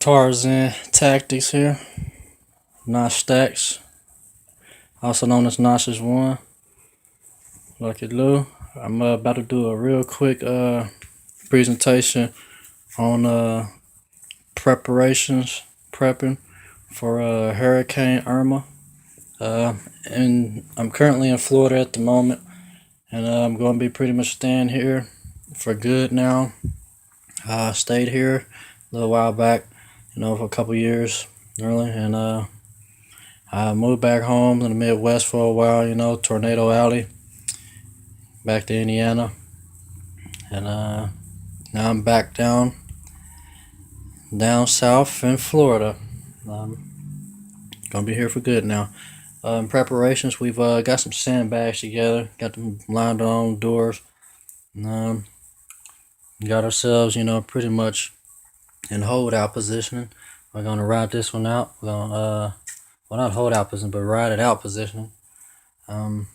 Tarzan Tactics here. Notch Stacks, also known as Notches 1. Lucky Lou. I'm about to do a real quick presentation on prepping for Hurricane Irma. And I'm currently in Florida at the moment, and I'm going to be pretty much staying here for good now. I stayed here a little while back, for a couple years, really, and I moved back home in the Midwest for a while, Tornado Alley, back to Indiana, and now I'm back down south in Florida. Gonna be here for good now. In preparations, we've got some sandbags together, got them lined on doors, and got ourselves, pretty much in holdout positioning. We're gonna ride this one out. We're gonna well, not hold out position, but ride it out positioning. We're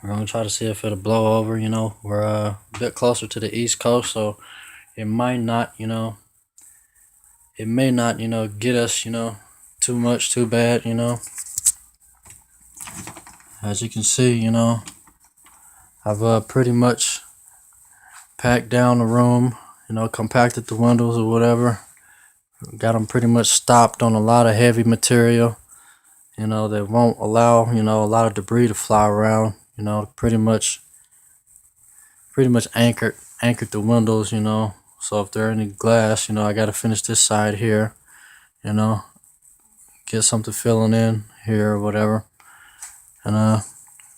gonna try to see if it'll blow over. We're a bit closer to the East Coast, so it might not, it may not, get us, too much, too bad, As you can see, I've pretty much packed down the room, compacted the windows or whatever. Got them pretty much stopped on a lot of heavy material, that won't allow, a lot of debris to fly around, pretty much anchored the windows, so if there are any glass, I got to finish this side here, get something filling in here or whatever, and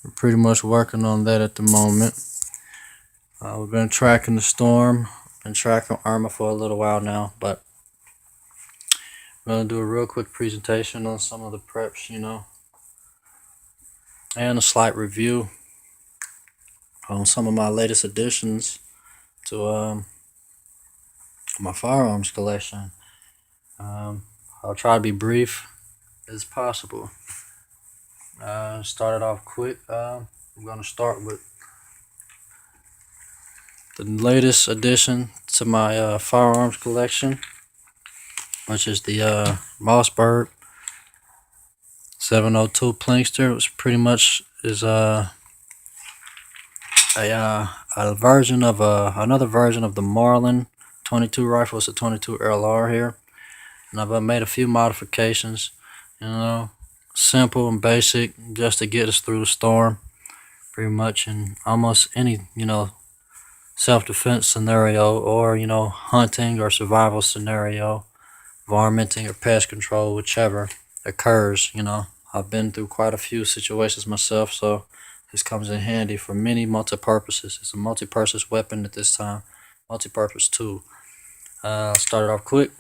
we're pretty much working on that at the moment. We've been tracking the storm, been tracking Irma for a little while now, but I'm going to do a real quick presentation on some of the preps, and a slight review on some of my latest additions to my firearms collection. I'll try to be brief as possible. Started off quick. I'm going to start with the latest addition to my firearms collection, which is the Mossberg 702 Plinkster. It was pretty much a version of another version of the Marlin 22 rifle. It's a 22 LR here, and I've made a few modifications, simple and basic, just to get us through the storm, pretty much in almost any self-defense scenario, or hunting or survival scenario, varminting or pest control, whichever occurs. I've been through quite a few situations myself, so this comes in handy for many multi-purposes. It's a multi-purpose weapon at this time, multi-purpose tool. Started off quick.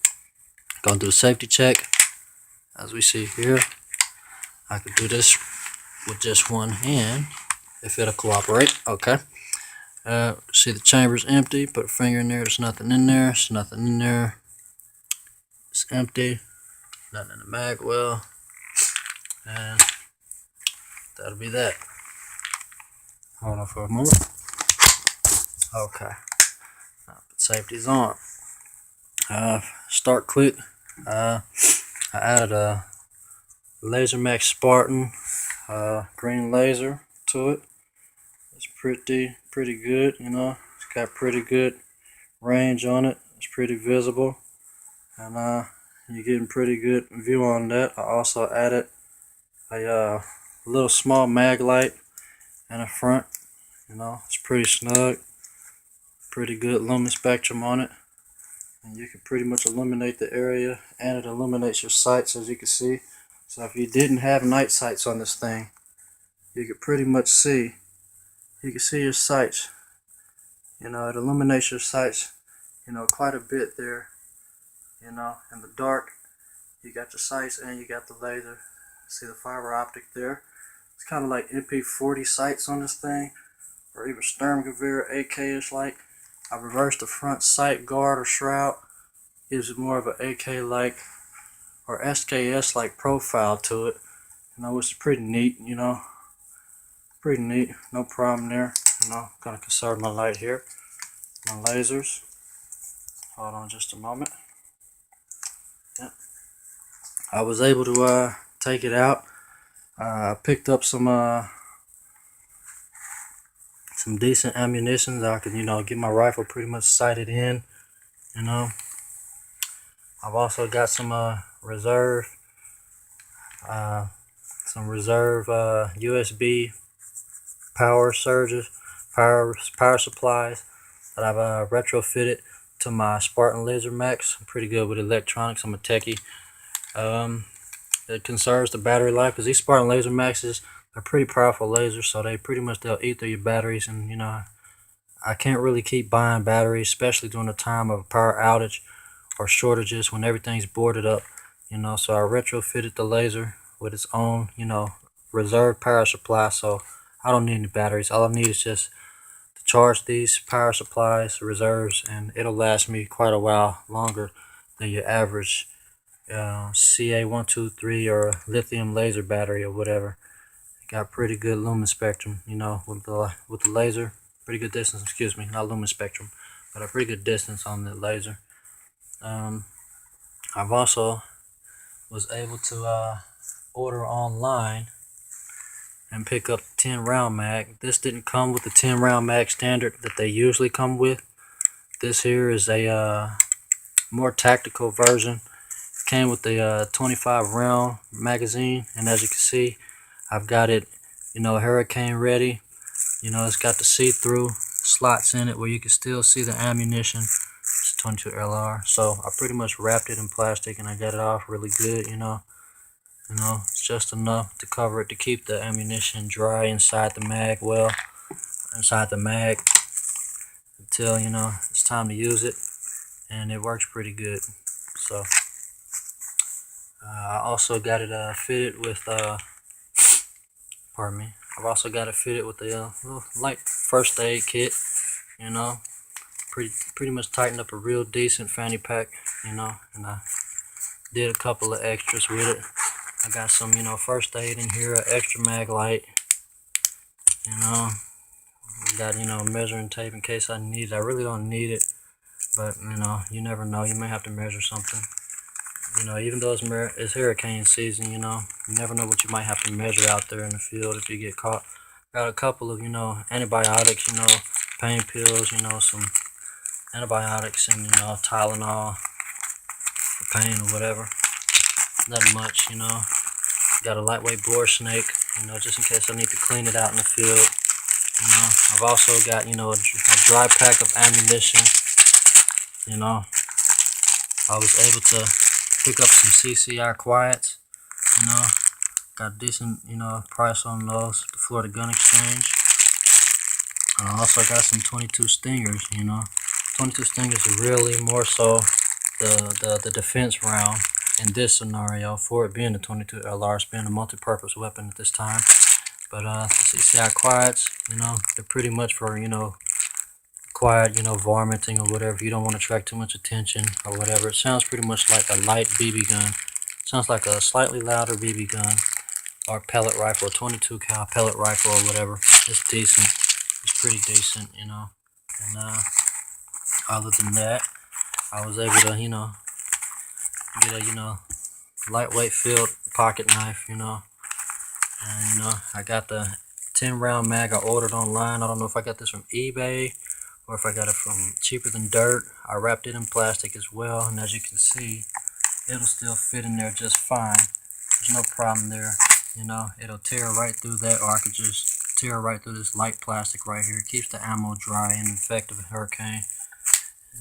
Gonna do a safety check. As we see here, I could do this with just one hand if it'll cooperate. Okay. See the chamber's empty. Put a finger in there. There's nothing in there. There's nothing in there. It's empty. Nothing in the mag well. And that'll be that. Hold on for a moment. Okay. Now put safety's on. Start quick. I added a Laser Max Spartan green laser to it. It's pretty good, It's got pretty good range on it. It's pretty visible, and you're getting pretty good view on that. I also added a little small mag light in the front. It's pretty snug, pretty good lumen spectrum on it, and you can pretty much illuminate the area, and it illuminates your sights, as you can see. So if you didn't have night sights on this thing, you could pretty much see. You can see your sights. It illuminates your sights, quite a bit there. In the dark, you got your sights and you got the laser. See the fiber optic there? It's kind of like MP40 sights on this thing, or even Sturmgewehr AK-ish like. I reversed the front sight guard or shroud. Gives it more of an AK-like or SKS-like profile to it. Which is pretty neat, Pretty neat, no problem there. Gonna conserve my light here. My lasers. Hold on just a moment. I was able to take it out. I picked up some decent ammunition that I could, get my rifle pretty much sighted in. I've also got some reserve USB power surges, power supplies that I've retrofitted to my Spartan Laser Max. I'm pretty good with electronics. I'm a techie. It conserves the battery life because these Spartan Laser Maxes are pretty powerful lasers, so they'll eat through your batteries. And I can't really keep buying batteries, especially during the time of a power outage or shortages when everything's boarded up. So I retrofitted the laser with its own, reserve power supply. So I don't need any batteries. All I need is just to charge these power supplies, reserves, and it'll last me quite a while longer than your average CA123 or lithium laser battery or whatever. Got pretty good lumen spectrum, with the laser. Pretty good distance, excuse me, not lumen spectrum, but a pretty good distance on the laser. I've also was able to order online and pick up 10 round mag. This didn't come with the 10 round mag standard that they usually come with. This here is a more tactical version. It came with the 25 round magazine, and as you can see, I've got it, hurricane ready. It's got the see-through slots in it where you can still see the ammunition. It's 22 LR, so I pretty much wrapped it in plastic and I got it off really good. It's just enough to cover it to keep the ammunition dry inside the mag, until it's time to use it, and it works pretty good. So I also got it fitted with I've also got it fitted with a little light first aid kit. Pretty much tightened up a real decent fanny pack. And I did a couple of extras with it. I got some first aid in here, an extra mag light. Got measuring tape in case I need it. I really don't need it, but you never know. You may have to measure something. Even though it's hurricane season, you never know what you might have to measure out there in the field if you get caught. Got a couple of antibiotics, pain pills, some antibiotics, and Tylenol for pain or whatever. Nothing much, Got a lightweight bore snake, just in case I need to clean it out in the field. I've also got a dry pack of ammunition. I was able to pick up some CCI quiets. Got a decent price on those at the Florida Gun Exchange. And I also got some 22 Stingers. 22 Stingers are really more so the defense round in this scenario, for it being the 22 LR, it's being a multi-purpose weapon at this time. But CCI quiets, they're pretty much for quiet, varminting or whatever. If you don't want to attract too much attention or whatever. It sounds pretty much like a light BB gun. Sounds like a slightly louder BB gun or pellet rifle, 22 cal pellet rifle or whatever. It's decent. It's pretty decent, And other than that, I was able to, get a, lightweight field pocket knife, And I got the 10 round mag I ordered online. I don't know if I got this from eBay or if I got it from Cheaper Than Dirt. I wrapped it in plastic as well, and as you can see, it'll still fit in there just fine. There's no problem there. It'll tear right through that, or I could just tear right through this light plastic right here. It keeps the ammo dry in the effect of a hurricane.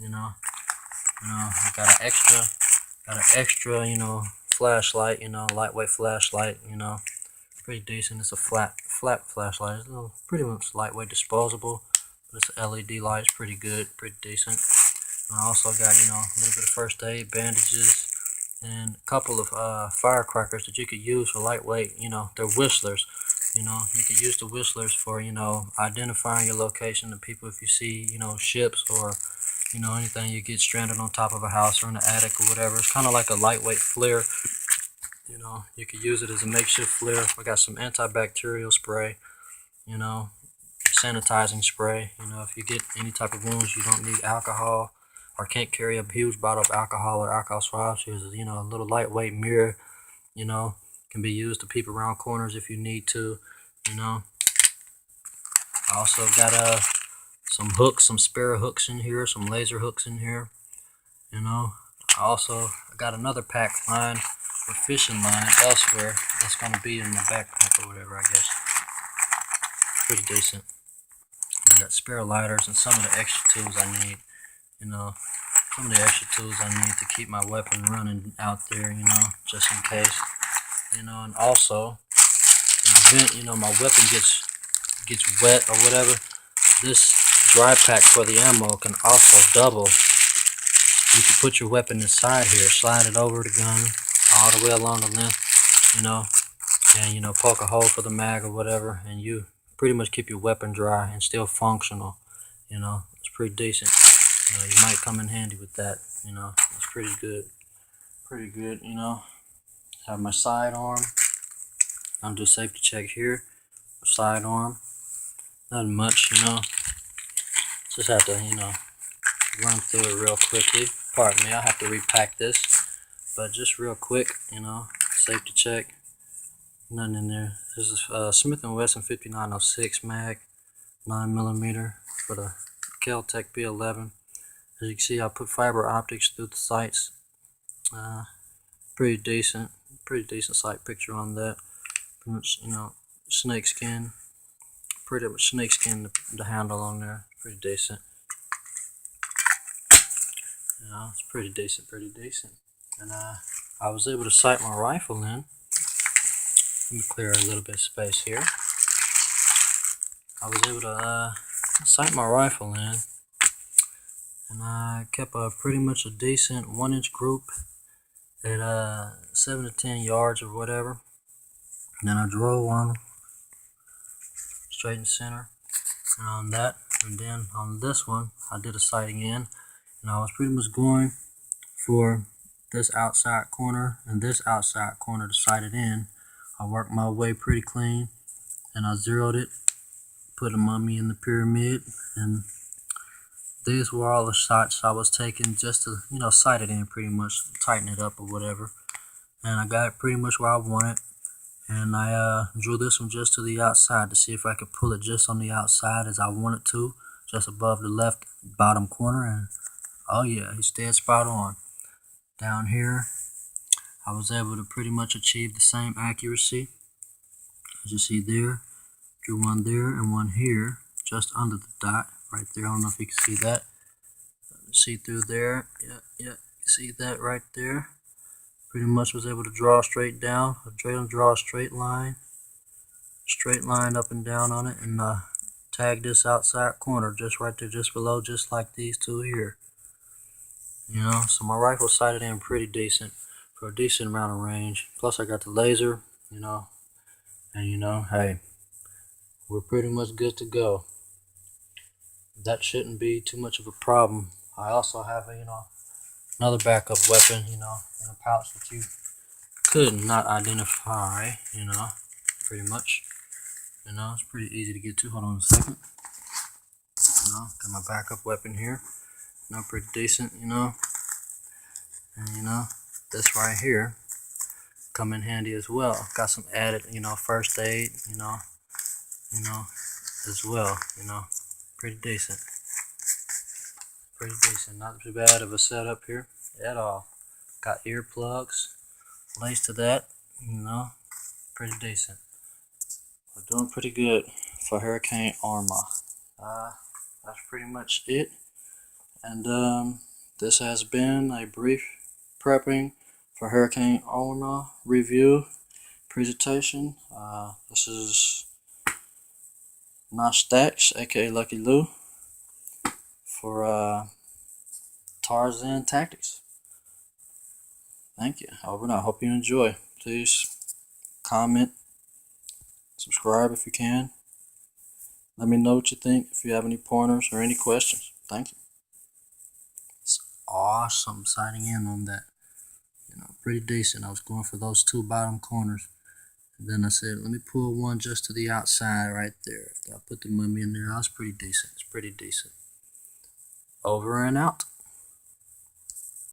I got an extra, flashlight, lightweight flashlight, pretty decent. It's a flat flashlight. It's pretty much lightweight, disposable, but it's an LED light. It's pretty good, pretty decent. And I also got, a little bit of first aid, bandages, and a couple of firecrackers that you could use for lightweight. They're whistlers. You could use the whistlers for, identifying your location to people if you see, ships or, anything you get stranded on top of a house or in the attic or whatever. It's kind of like a lightweight flare. You could use it as a makeshift flare. I got some antibacterial spray, sanitizing spray. If you get any type of wounds, you don't need alcohol or can't carry a huge bottle of alcohol or alcohol swabs, here's a little lightweight mirror. Can be used to peep around corners if you need to. I also got some hooks, some spare hooks in here, some laser hooks in here. I also got another pack line for fishing line elsewhere that's going to be in my backpack or whatever, I guess. Pretty decent. I got spare lighters and some of the extra tools I need. Some of the extra tools I need to keep my weapon running out there, just in case. And also, in the event, my weapon gets wet or whatever, this dry pack for the ammo can also double. You can put your weapon inside here, slide it over the gun all the way along the length, and poke a hole for the mag or whatever, and you pretty much keep your weapon dry and still functional. It's pretty decent. You might come in handy with that. It's pretty good. Have my sidearm. I'll do safety check here. Sidearm. Nothing much, Just have to, run through it real quickly. Pardon me, I'll have to repack this. But just real quick, safety check. Nothing in there. This is Smith & Wesson 5906 mag, 9mm for the Kel-Tec P11. As you can see, I put fiber optics through the sights. Pretty decent sight picture on that. Pretty much, snake skin. Pretty much snake skin, the handle on there. Pretty decent. It's pretty decent. And I was able to sight my rifle in. Let me clear a little bit of space here. I was able to sight my rifle in, and I kept pretty much a decent 1-inch group at 7 to 10 yards or whatever. And then I drove on straight in center on that, and then on this one I did a sighting in, and I was pretty much going for this outside corner and this outside corner to sight it in. I worked my way pretty clean, and I zeroed it, put a mummy in the pyramid, and these were all the shots I was taking just to, sight it in, pretty much tighten it up or whatever. And I got it pretty much where I wanted, and I drew this one just to the outside to see if I could pull it just on the outside as I wanted to, just above the left bottom corner, and oh yeah, he's dead spot on. Down here, I was able to pretty much achieve the same accuracy. As you see there, drew one there and one here, just under the dot, right there. I don't know if you can see that. See through there, yeah, see that right there. Pretty much was able to draw straight down, draw a straight line up and down on it, and tag this outside corner just right there, just below, just like these two here. So my rifle sighted in pretty decent for a decent amount of range. Plus I got the laser, and hey, we're pretty much good to go. That shouldn't be too much of a problem. I also have another backup weapon, in a pouch that you could not identify, pretty much. It's pretty easy to get to. Hold on a second. Got my backup weapon here. Pretty decent, and this right here come in handy as well. Got some added, first aid, as well, pretty decent. Not too bad of a setup here at all. Got earplugs laced to that, pretty decent. We're doing pretty good for Hurricane Irma. That's pretty much it. And this has been a brief prepping for Hurricane Irma review presentation. This is Stacks, aka Lucky Lou, for Tarzan Tactics. Thank you. I hope you enjoy. Please comment, subscribe if you can. Let me know what you think, if you have any pointers or any questions. Thank you. It's awesome sighting in on that. Pretty decent. I was going for those two bottom corners. And then I said, let me pull one just to the outside right there. After I put the mummy in there, I was pretty decent. It's pretty decent. Over and out.